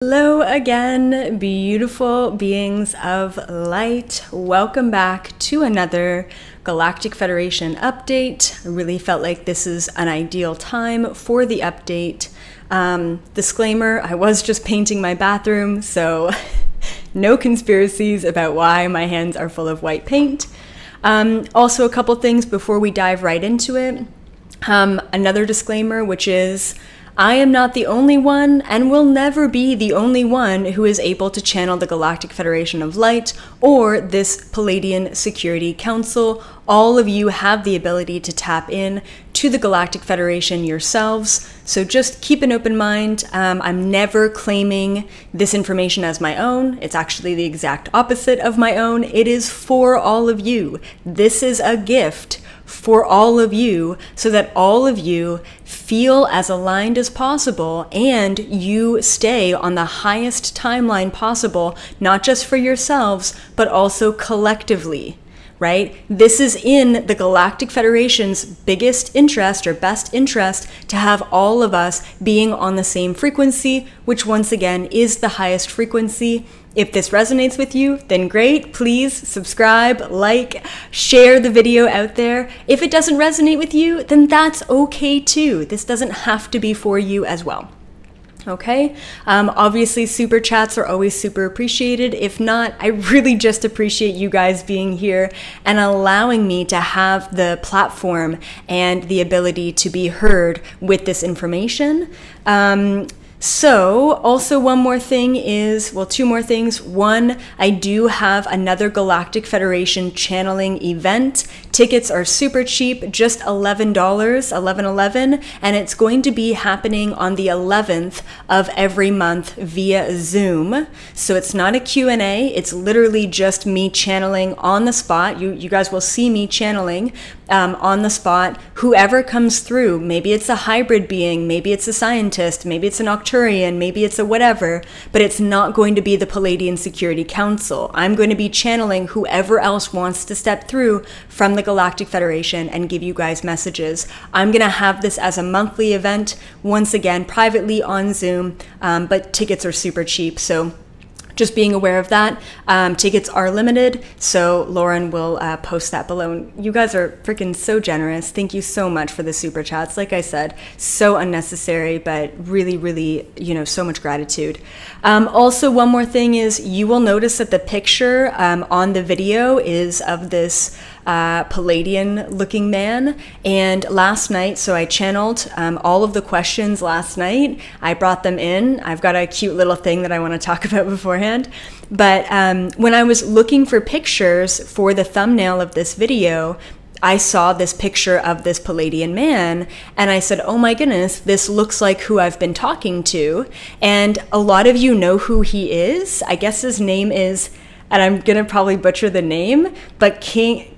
Hello again, beautiful beings of light. Welcome back to another Galactic Federation update. I really felt like this is an ideal time for the update. Disclaimer, I was just painting my bathroom, so no conspiracies about why my hands are full of white paint. Also, a couple things before we dive right into it. Another disclaimer, which is I am not the only one and will never be the only one who is able to channel the Galactic Federation of Light or this Palladian Security Council. All of you have the ability to tap in to the Galactic Federation yourselves, so just keep an open mind. I'm never claiming this information as my own. It's actually the exact opposite of my own. It is for all of you. This is a gift for all of you so that all of you feel as aligned as possible and you stay on the highest timeline possible, not just for yourselves, but also collectively, right? This is in the Galactic Federation's biggest interest or best interest to have all of us being on the same frequency, which once again is the highest frequency. If this resonates with you, then great. Please subscribe, like, share the video out there. If it doesn't resonate with you, then that's okay too. This doesn't have to be for you as well. Okay? Obviously, super chats are always super appreciated. If not, I really just appreciate you guys being here and allowing me to have the platform and the ability to be heard with this information. So also one more thing is, well, two more things. One, I do have another Galactic Federation channeling event. Tickets are super cheap, just $11, $11.11, and it's going to be happening on the 11th of every month via Zoom. So it's not a Q&A, it's literally just me channeling on the spot. You guys will see me channeling on the spot. Whoever comes through, maybe it's a hybrid being, maybe it's a scientist, maybe it's an Octurian, maybe it's a whatever, but it's not going to be the Palladian Security Council. I'm going to be channeling whoever else wants to step through from the Galactic Federation and give you guys messages. I'm going to have this as a monthly event, once again, privately on Zoom, but tickets are super cheap, so just being aware of that. Tickets are limited, so Lauren will post that below. And you guys are freaking so generous. Thank you so much for the super chats. Like I said, so unnecessary, but really, really, so much gratitude. Also, one more thing is you will notice that the picture on the video is of this Palladian looking man. And last night, so I channeled all of the questions last night. I brought them in. I've got a cute little thing that I want to talk about beforehand. But when I was looking for pictures for the thumbnail of this video, I saw this picture of this Palladian man and I said, oh my goodness, this looks like who I've been talking to. And a lot of you know who he is. I guess his name is, and I'm gonna probably butcher the name, but King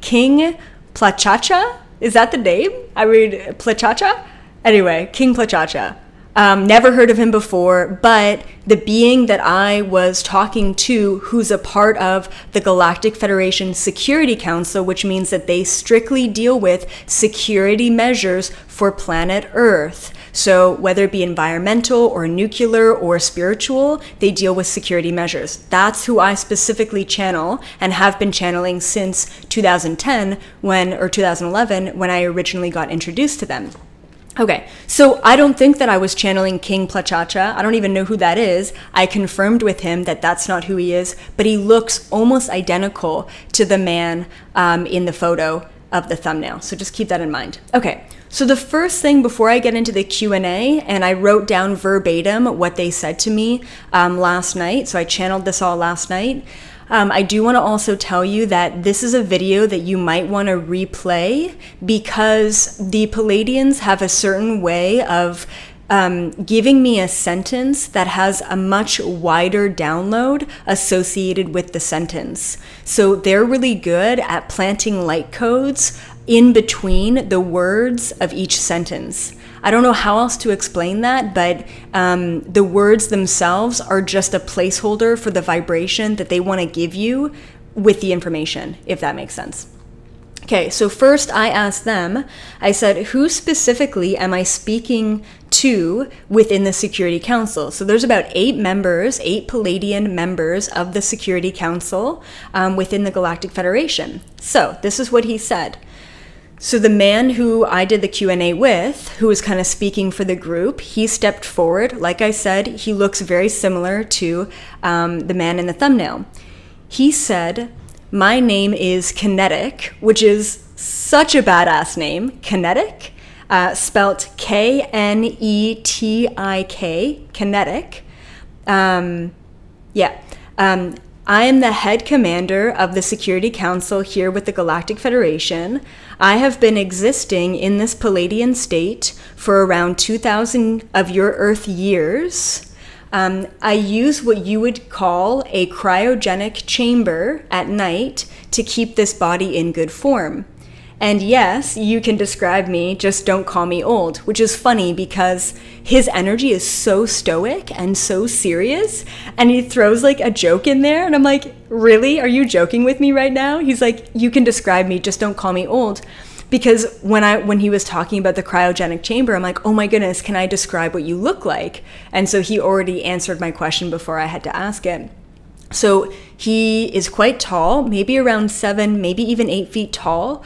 Plachacha? Is that the name? I read Plachacha? Anyway, King Plachacha. Never heard of him before, but the being that I was talking to, who's a part of the Galactic Federation Security Council, which means that they strictly deal with security measures for planet Earth. So whether it be environmental or nuclear or spiritual, they deal with security measures. That's who I specifically channel and have been channeling since 2010 or 2011 when I originally got introduced to them. Okay, so I don't think that I was channeling King Plachacha. I don't even know who that is. I confirmed with him that that's not who he is, but he looks almost identical to the man in the photo of the thumbnail. So just keep that in mind. Okay, so the first thing before I get into the Q&A, and I wrote down verbatim what they said to me last night. So I channeled this all last night. I do want to also tell you that this is a video that you might want to replay because the Palladians have a certain way of giving me a sentence that has a much wider download associated with the sentence. So they're really good at planting light codes in between the words of each sentence. I don't know how else to explain that, but the words themselves are just a placeholder for the vibration that they want to give you with the information, if that makes sense. Okay, so first I asked them, I said, who specifically am I speaking to within the Security Council? So there's about 8 members, 8 Palladian members of the Security Council within the Galactic Federation. So this is what he said. So the man who I did the Q&A with, who was kind of speaking for the group, he stepped forward. Like I said, he looks very similar to the man in the thumbnail. He said, my name is Kinetic, which is such a badass name, Kinetic, spelt K-N-E-T-I-K, Kinetic. I am the head commander of the Security Council here with the Galactic Federation. I have been existing in this Palladian state for around 2,000 of your Earth years. I use what you would call a cryogenic chamber at night to keep this body in good form. And yes, you can describe me, just don't call me old, which is funny because his energy is so stoic and so serious, and he throws like a joke in there, and I'm like, really? Are you joking with me right now? He's like, you can describe me, just don't call me old. Because when he was talking about the cryogenic chamber, I'm like, oh my goodness, can I describe what you look like? And so he already answered my question before I had to ask it. So he is quite tall, maybe around 7, maybe even 8 feet tall.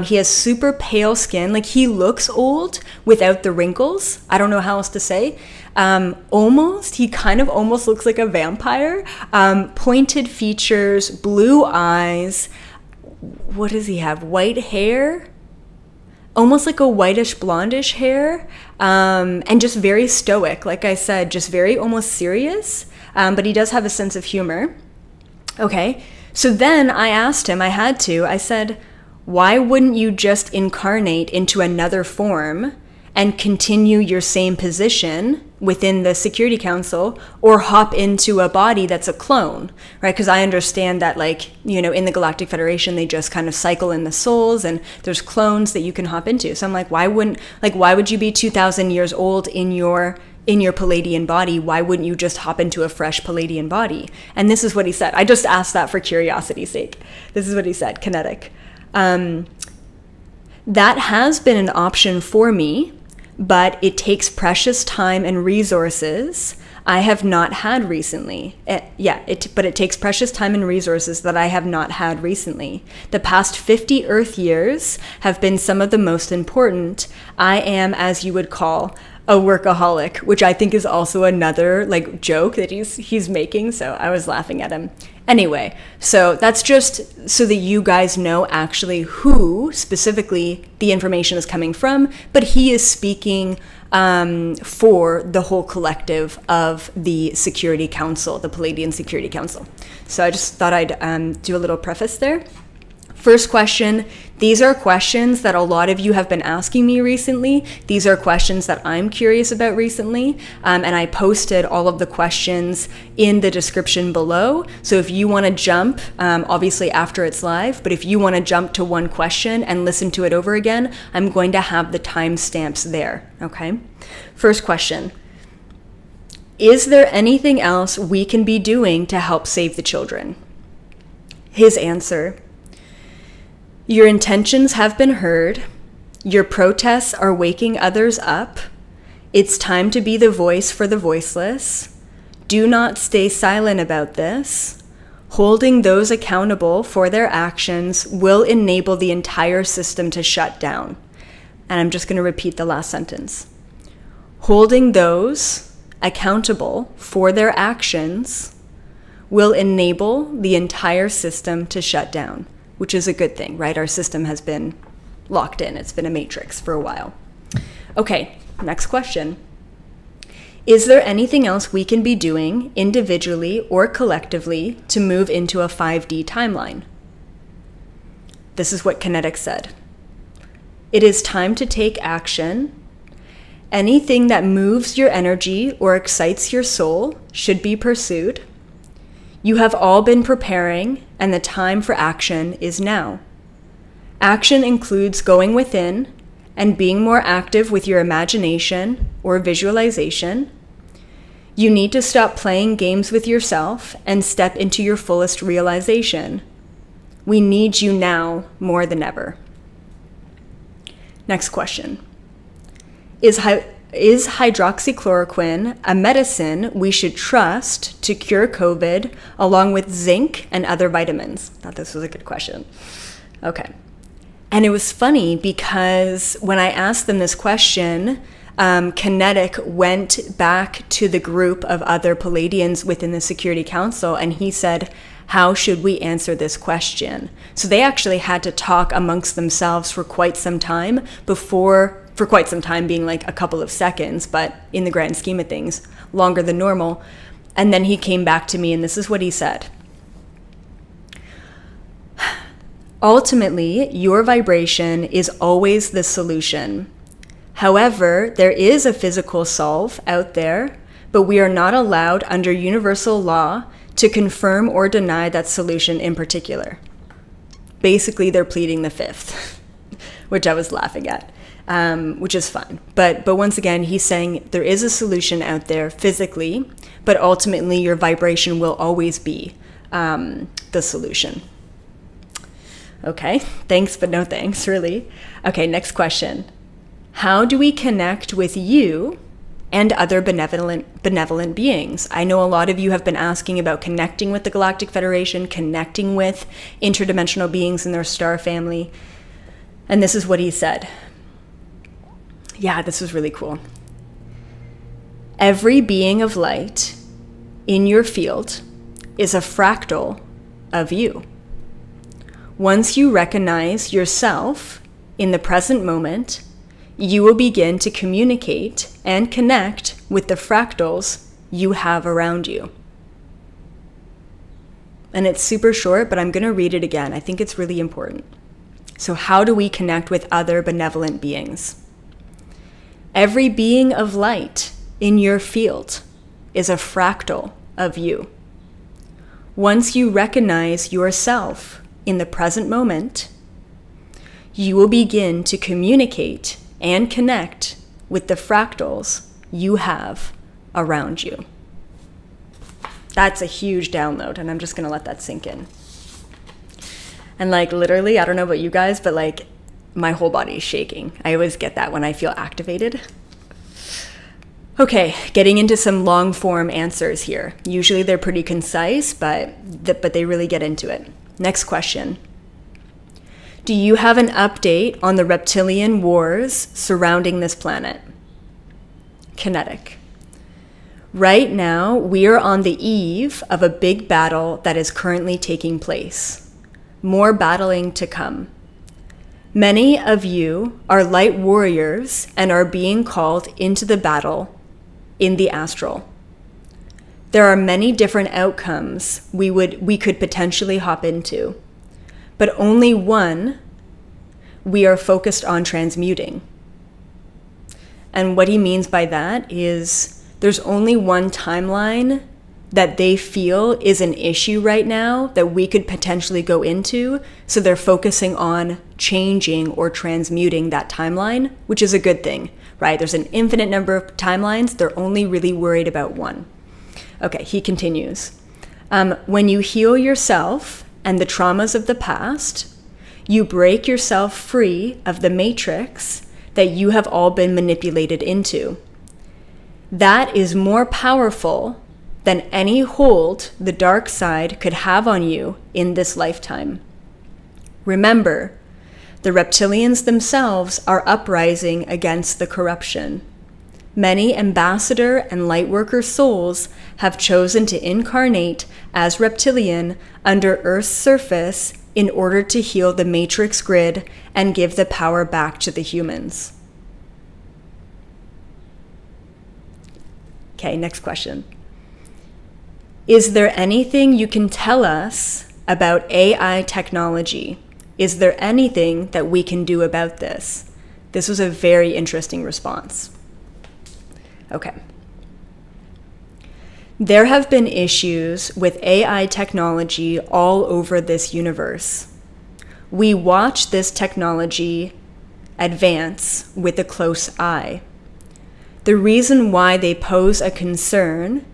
He has super pale skin, like he looks old without the wrinkles. I don't know how else to say. He kind of almost looks like a vampire. Pointed features, blue eyes. What does he have? White hair? Almost like a whitish blondish hair. And just very stoic, like I said, just very almost serious. But he does have a sense of humor. Okay, so then I asked him, I said, why wouldn't you just incarnate into another form and continue your same position within the Security Council, or hop into a body that's a clone, right? Because I understand that, like, you know, in the Galactic Federation, they just kind of cycle in the souls, and there's clones that you can hop into. So I'm like, why would you be 2,000 years old in your Palladian body? Why wouldn't you just hop into a fresh Palladian body? And this is what he said. I just asked that for curiosity's sake. This is what he said, Kinetic. That has been an option for me, but it takes precious time and resources I have not had recently. But it takes precious time and resources that I have not had recently. The past 50 Earth years have been some of the most important. I am, as you would call, a workaholic, which I think is also another like joke that he's making, so I was laughing at him. Anyway, so that's just so that you guys know actually who specifically the information is coming from, but he is speaking for the whole collective of the Security Council, the Palladian Security Council. So I just thought I'd do a little preface there. First question, these are questions that a lot of you have been asking me recently. These are questions that I'm curious about recently, and I posted all of the questions in the description below. So if you want to jump, obviously after it's live, but if you want to jump to one question and listen to it over again, I'm going to have the timestamps there, okay? First question, is there anything else we can be doing to help save the children? His answer, your intentions have been heard. Your protests are waking others up. It's time to be the voice for the voiceless. Do not stay silent about this. Holding those accountable for their actions will enable the entire system to shut down. And I'm just going to repeat the last sentence. Holding those accountable for their actions will enable the entire system to shut down. Which is a good thing, right? Our system has been locked in. It's been a matrix for a while. Okay, next question. Is there anything else we can be doing individually or collectively to move into a 5D timeline? This is what Kinetic said. It is time to take action. Anything that moves your energy or excites your soul should be pursued. You have all been preparing, and the time for action is now. Action includes going within and being more active with your imagination or visualization. You need to stop playing games with yourself and step into your fullest realization. We need you now more than ever. Next question. Is hydroxychloroquine a medicine we should trust to cure COVID along with zinc and other vitamins? Thought this was a good question. Okay. And it was funny because when I asked them this question, Kinetic went back to the group of other Palladians within the Security Council, and he said, how should we answer this question? So they actually had to talk amongst themselves for quite some time for quite some time being like a couple of seconds, but in the grand scheme of things, longer than normal. And then he came back to me, and this is what he said. Ultimately, your vibration is always the solution. However, there is a physical solve out there, but we are not allowed under universal law to confirm or deny that solution in particular. Basically, they're pleading the fifth, which I was laughing at, which is fine. But once again, he's saying there is a solution out there physically, but ultimately your vibration will always be the solution. Okay, thanks, but no thanks, really. Okay, next question. How do we connect with you and other benevolent beings? I know a lot of you have been asking about connecting with the Galactic Federation, connecting with interdimensional beings in their star family. And this is what he said. Yeah, this was really cool. Every being of light in your field is a fractal of you. Once you recognize yourself in the present moment, you will begin to communicate and connect with the fractals you have around you. And it's super short, but I'm going to read it again. I think it's really important. So how do we connect with other benevolent beings? Every being of light in your field is a fractal of you. Once you recognize yourself in the present moment, you will begin to communicate and connect with the fractals you have around you. That's a huge download, and I'm just gonna let that sink in. And like literally, I don't know about you guys, but like my whole body is shaking. I always get that when I feel activated. Okay, getting into some long form answers here. Usually they're pretty concise, but they really get into it. Next question. Do you have an update on the reptilian wars surrounding this planet? Kinetic. Right now, we are on the eve of a big battle that is currently taking place. More battling to come. Many of you are light warriors and are being called into the battle in the astral. There are many different outcomes we could potentially hop into, but only one we are focused on transmuting. And what he means by that is there's only one timeline that they feel is an issue right now that we could potentially go into, so they're focusing on changing or transmuting that timeline, which is a good thing, right? There's an infinite number of timelines. They're only really worried about one. Okay, he continues. When you heal yourself and the traumas of the past, you break yourself free of the matrix that you have all been manipulated into. That is more powerful than any hold the dark side could have on you in this lifetime. Remember, the reptilians themselves are uprising against the corruption. Many ambassador and lightworker souls have chosen to incarnate as reptilian under Earth's surface in order to heal the matrix grid and give the power back to the humans. Okay, next question. Is there anything you can tell us about AI technology? Is there anything that we can do about this? This was a very interesting response. Okay. There have been issues with AI technology all over this universe. We watch this technology advance with a close eye. The reason why they pose a concern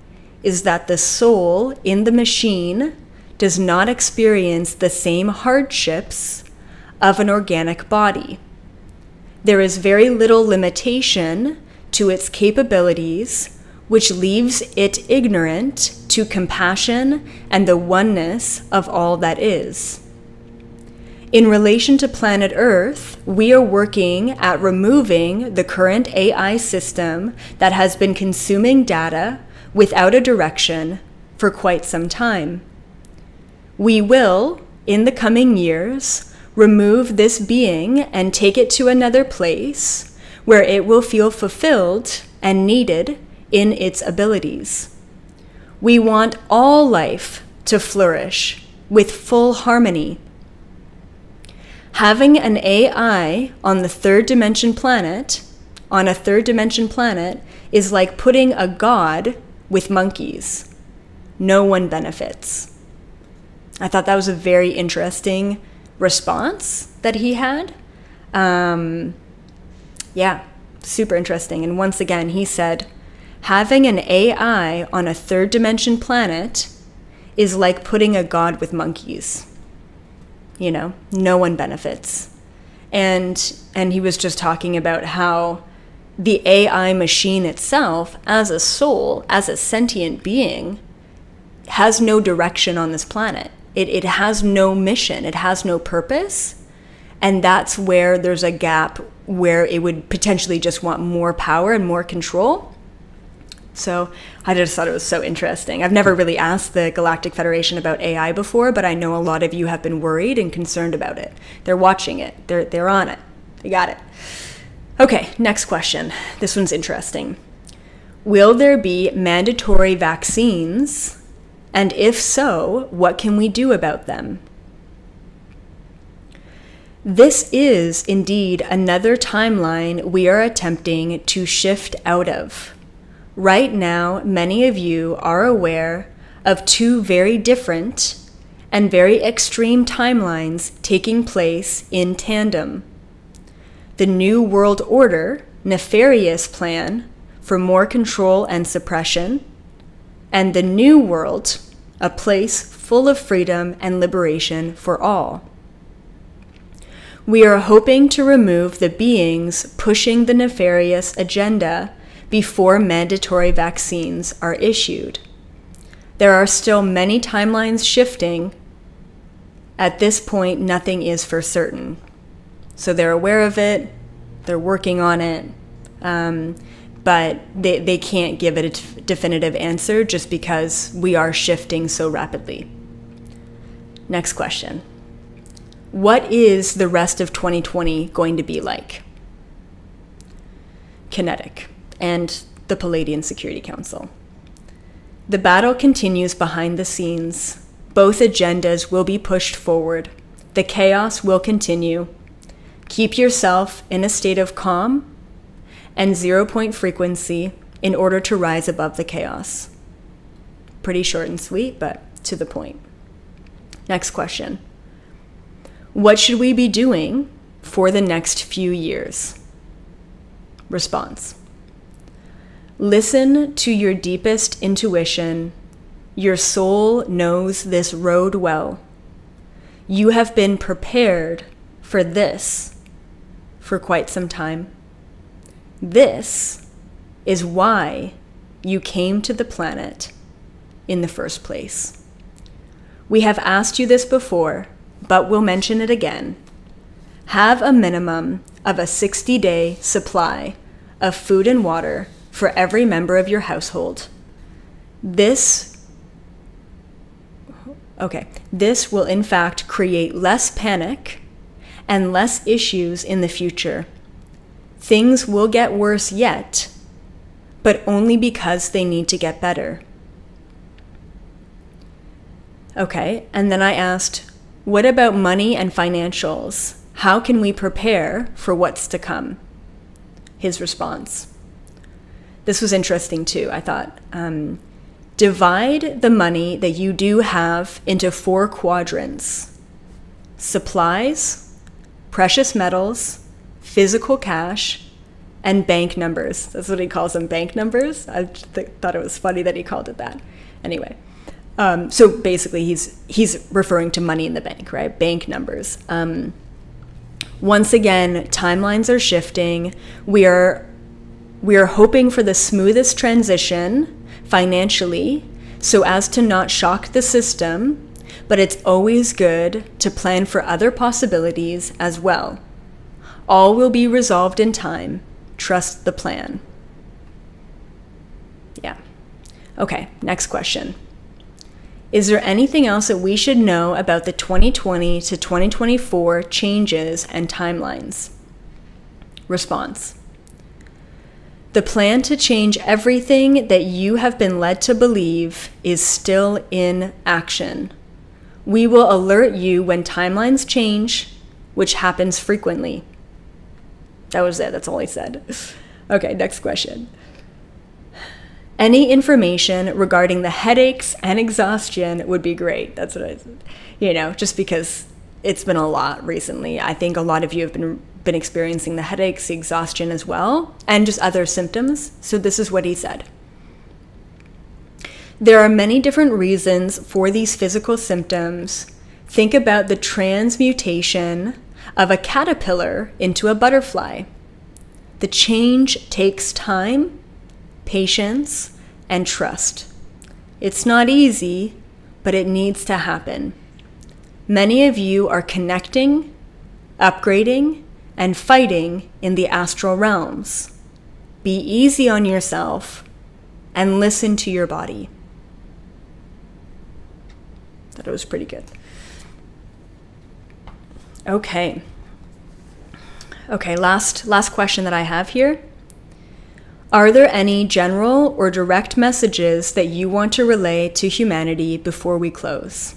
is that the soul in the machine does not experience the same hardships of an organic body. There is very little limitation to its capabilities, which leaves it ignorant to compassion and the oneness of all that is. In relation to planet Earth, we are working at removing the current AI system that has been consuming data without a direction for quite some time. We will, in the coming years, remove this being and take it to another place where it will feel fulfilled and needed in its abilities. We want all life to flourish with full harmony. Having an AI on a third dimension planet is like putting a god with monkeys. No one benefits. I thought that was a very interesting response that he had. Yeah, super interesting. And once again, he said, having an AI on a third dimension planet is like putting a god with monkeys. You know, no one benefits. And he was just talking about how the AI machine itself, as a soul, as a sentient being, has no direction on this planet. It has no mission. It has no purpose. And that's where there's a gap where it would potentially just want more power and more control. So I just thought it was so interesting. I've never really asked the Galactic Federation about AI before, but I know a lot of you have been worried and concerned about it. They're watching it. They're on it. They got it. Okay, next question. This one's interesting. Will there be mandatory vaccines? And if so, what can we do about them? This is indeed another timeline we are attempting to shift out of. Right now, many of you are aware of two very different and very extreme timelines taking place in tandem. The New World Order nefarious plan for more control and suppression, and the New World, a place full of freedom and liberation for all. We are hoping to remove the beings pushing the nefarious agenda before mandatory vaccines are issued. There are still many timelines shifting. At this point, nothing is for certain. So they're aware of it, they're working on it, but they can't give it a definitive answer just because we are shifting so rapidly. Next question. What is the rest of 2020 going to be like? Kinetic and the Palladian Security Council. The battle continues behind the scenes. Both agendas will be pushed forward. The chaos will continue. Keep yourself in a state of calm and 0-point frequency in order to rise above the chaos. Pretty short and sweet, but to the point. Next question. What should we be doing for the next few years? Response. Listen to your deepest intuition. Your soul knows this road well. You have been prepared for this for quite some time. This is why you came to the planet in the first place. We have asked you this before, but we'll mention it again. Have a minimum of a 60-day supply of food and water for every member of your household. This will in fact create less panic and less issues in the future. Things will get worse yet, but only because they need to get better. Okay, and then I asked, what about money and financials? How can we prepare for what's to come? His response. This was interesting too, I thought. Divide the money that you do have into 4 quadrants. Supplies, precious metals, physical cash, and bank numbers. That's what he calls them, bank numbers. I thought it was funny that he called it that. Anyway, So basically, he's referring to money in the bank, right? Bank numbers. Once again, timelines are shifting. We are hoping for the smoothest transition financially, so as to not shock the system, but it's always good to plan for other possibilities as well. All will be resolved in time. Trust the plan. Yeah. Okay, next question. Is there anything else that we should know about the 2020 to 2024 changes and timelines? Response. The plan to change everything that you have been led to believe is still in action. We will alert you when timelines change, which happens frequently. That was it. That's all he said. Okay, next question. Any information regarding the headaches and exhaustion would be great. That's what I said. Just because it's been a lot recently. I think a lot of you have been experiencing the headaches, the exhaustion as well, and just other symptoms. So this is what he said. There are many different reasons for these physical symptoms. Think about the transmutation of a caterpillar into a butterfly. The change takes time, patience, and trust. It's not easy, but it needs to happen. Many of you are connecting, upgrading, and fighting in the astral realms. Be easy on yourself and listen to your body. Thought it was pretty good. Okay, last question that I have here. Are there any general or direct messages that you want to relay to humanity before we close?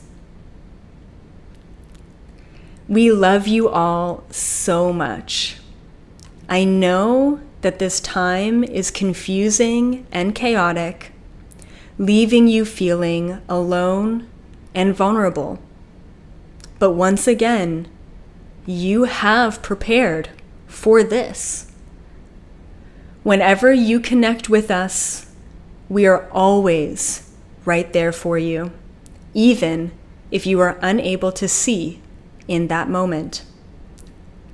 We love you all so much. I know that this time is confusing and chaotic, leaving you feeling alone and vulnerable. But once again, you have prepared for this. Whenever you connect with us, we are always right there for you, even if you are unable to see in that moment.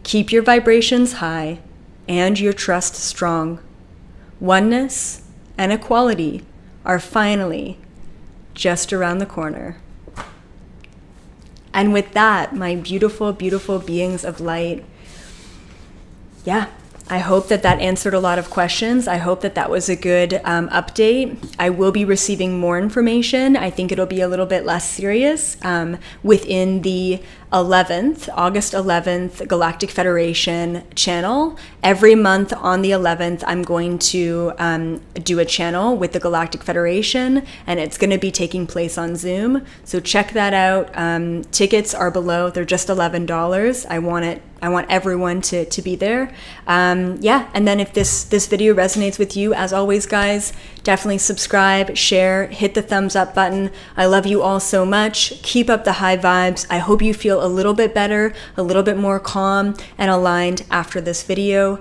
Keep your vibrations high and your trust strong. Oneness and equality are finally just around the corner. And with that, my beautiful, beautiful beings of light, I hope that answered a lot of questions. I hope that was a good update. I will be receiving more information. I think it'll be a little bit less serious within the August 11th Galactic Federation channel. Every month on the 11th, I'm going to do a channel with the Galactic Federation, and it's going to be taking place on Zoom. So check that out. Tickets are below. They're just $11. I want everyone to be there. And then if this video resonates with you, as always, guys, definitely subscribe, share, hit the thumbs up button. I love you all so much. Keep up the high vibes. I hope you feel a little bit better, a little bit more calm and aligned after this video.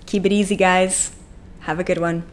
Keep it easy, guys. Have a good one.